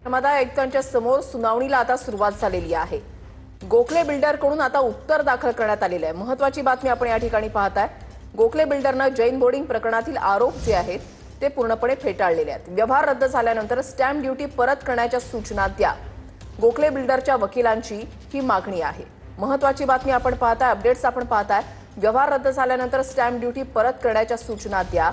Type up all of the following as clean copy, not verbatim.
धर्मादाय आयुक्तांच्या समोर सुनावणीला आता सुरुवात झालेली आहे। गोखले बिल्डरकडून आता उत्तर दाखल करण्यात आलेले आहे। महत्त्वाची बातमी आपण या ठिकाणी पाहताय। गोखले बिल्डरनं जैन बोर्डिंग प्रकरणातील आरोप जे आहेत ते पूर्णपणे फेटाळलेले आहेत। व्यवहार रद्द झाल्यानंतर स्टॅम्प ड्युटी परत करण्याच्या सूचना द्या, गोखले बिल्डरच्या वकिलांची ही मागणी आहे। महत्त्वाची बातमी आपण पाहताय, अपडेट्स आपण पाहताय। व्यवहार रद्द झाल्यानंतर स्टॅम्प ड्युटी परत करण्याच्या सूचना द्या,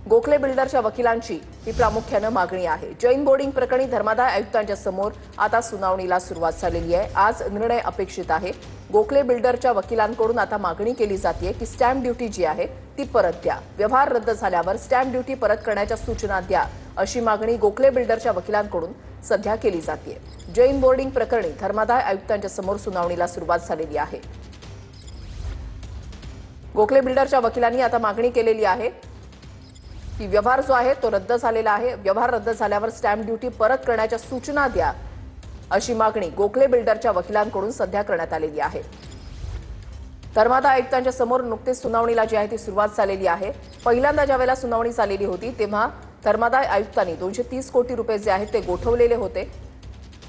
गोखले बिल्डरच्या वकिलांची ही प्रामुख्याने मागणी आहे। जैन बोर्डिंग प्रकरणी धर्मादाय आयुक्तांच्या समोर आता सुनावणीला सुरुवात झालेली आहे। आज निर्णय अपेक्षित आहे। गोखले बिल्डरच्या वकिलांकडून आता मागणी केली जाते की स्टॅम्प ड्युटी जी आहे ती परत द्या, व्यवहार रद्द झाल्यावर स्टॅम्प ड्युटी परत करण्याच्या सूचना द्या, अशी मागणी गोखले बिल्डरच्या वकिलांकडून सध्या केली जाते। जैन बोर्डिंग प्रकरणी धर्मादाय आयुक्तांच्या समोर सुनावणीला सुरुवात झालेली आहे। गोखले बिल्डरच्या वकिलांनी आता मागणी केलेली आहे की व्यवहार जो आहे तो रद्द झालेला आहे, व्यवहार रद्द झाल्यावर स्टॅम्प ड्युटी परत करण्याच्या सूचना द्या, अशी मागणी गोखले बिल्डरच्या वकिलांकडून सध्या करण्यात आलेली आहे। धर्मादाय आयुक्तांच्या समोर नुकतेच सुनावणीला जी आहे ती सुरुवात झालेली आहे। पहिल्यांदा ज्यावेळेला सुनावणी झालेली होती तेव्हा धर्मादाय आयुक्तांनी 230 कोटी रुपये जे आहेत ते गोठवलेले होते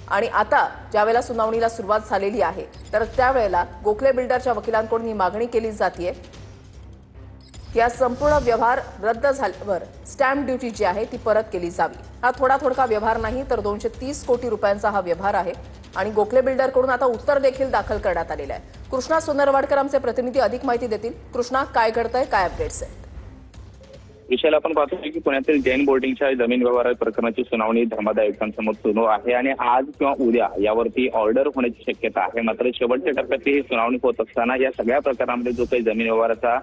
आणि आता ज्यावेळेला सुनावणीला सुरुवात झालेली आहे तर त्यावेळेला गोखले बिल्डरच्या वकिलांकडून ही मागणी केली जाते या संपूर्ण व्यवहार रद्द झाल्यावर स्टॅम्प ड्युटी जी आहे ती परत केली जावी। हा थोडका व्यवहार नाही तर 230 कोटी रुपयांचा हा व्यवहार आहे आणि गोखले बिल्डरकडून आता उत्तर देखील दाखल करण्यात आलेलं आहे। कृष्णा सोनरवाडकर आमचे प्रतिनिधी अधिक माहिती देतील। कृष्णा, काय घडतंय, काय अपडेट्स आहेत? विषयाला आपण पाहतोय की पुण्यातील जैन बोर्डिंगच्या जमीन व्यवहार प्रकरणाची सुनावणी धर्मादाय आयुक्तांसमोर सुरू आहे आणि आज किंवा उद्या यावरती ऑर्डर होण्याची शक्यता आहे। मात्र शेवटच्या टप्प्यातली ही सुनावणी होत असताना या सगळ्या प्रकरणामध्ये जो काही जमीन व्यवहाराचा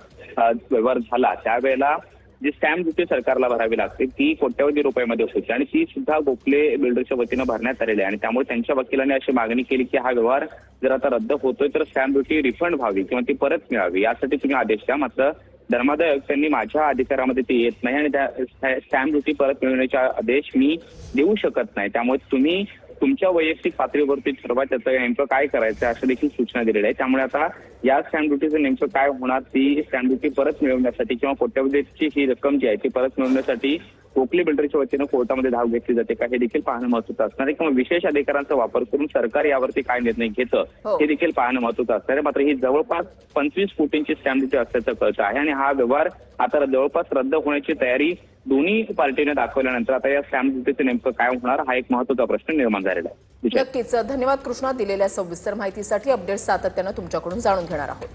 व्यवहार झाला त्यावेळेला जी स्टॅम्प ड्युटी सरकारला भरावी लागते ती कोट्यवधी रुपयामध्ये होती आणि ती सुद्धा गोखले बिल्डरच्या वतीनं भरण्यात आलेली आहे आणि त्यामुळे त्यांच्या वकिलांनी अशी मागणी केली की हा व्यवहार जर आता रद्द होतोय तर स्टॅम्प ड्युटी रिफंड व्हावी किंवा ती परत मिळावी, यासाठी तुम्ही आदेश द्या। मात्र धर्मादाय आयुक्तांनी माझ्या अधिकारामध्ये ते येत नाही आणि त्या स्टॅम्प ड्युटी परत मिळवण्याचे आदेश मी देऊ शकत नाही, त्यामुळे तुम्ही तुमच्या वैयक्तिक पातळीवरती ठरवा त्याचं नेमकं काय करायचं असं देखील सूचना दिलेल्या आहे। त्यामुळे आता या स्टॅम्प ड्युटीचं नेमकं काय होणार, ती स्टॅम्प ड्युटी परत मिळवण्यासाठी किंवा कोट्यवधीची ही रक्कम जी आहे ती परत मिळवण्यासाठी गोखले बिल्डरच्या वतीनं कोर्टामध्ये धाव घेतली जाते का, हे देखील पाहणं महत्त्वाचं असणार आहे किंवा विशेष अधिकारांचा वापर करून सरकार यावरती काय निर्णय घेतं हे देखील पाहणं महत्त्वाचं असणार आहे। मात्र ही जवळपास 25 कोटींची स्टॅम्प ड्युटी असल्याचं कळतं आहे आणि हा व्यवहार आता जवळपास रद्द होण्याची तयारी दोन्ही पार्टीने दाखवल्यानंतर आता या स्टॅम्प ड्युटीचं नेमकं काय होणार हा एक महत्त्वाचा प्रश्न निर्माण झालेला आहे। नक्कीच, धन्यवाद कृष्णा दिलेल्या सविस्तर माहितीसाठी। अपडेट्स सातत्यानं तुमच्याकडून जाणून घेणार आहोत।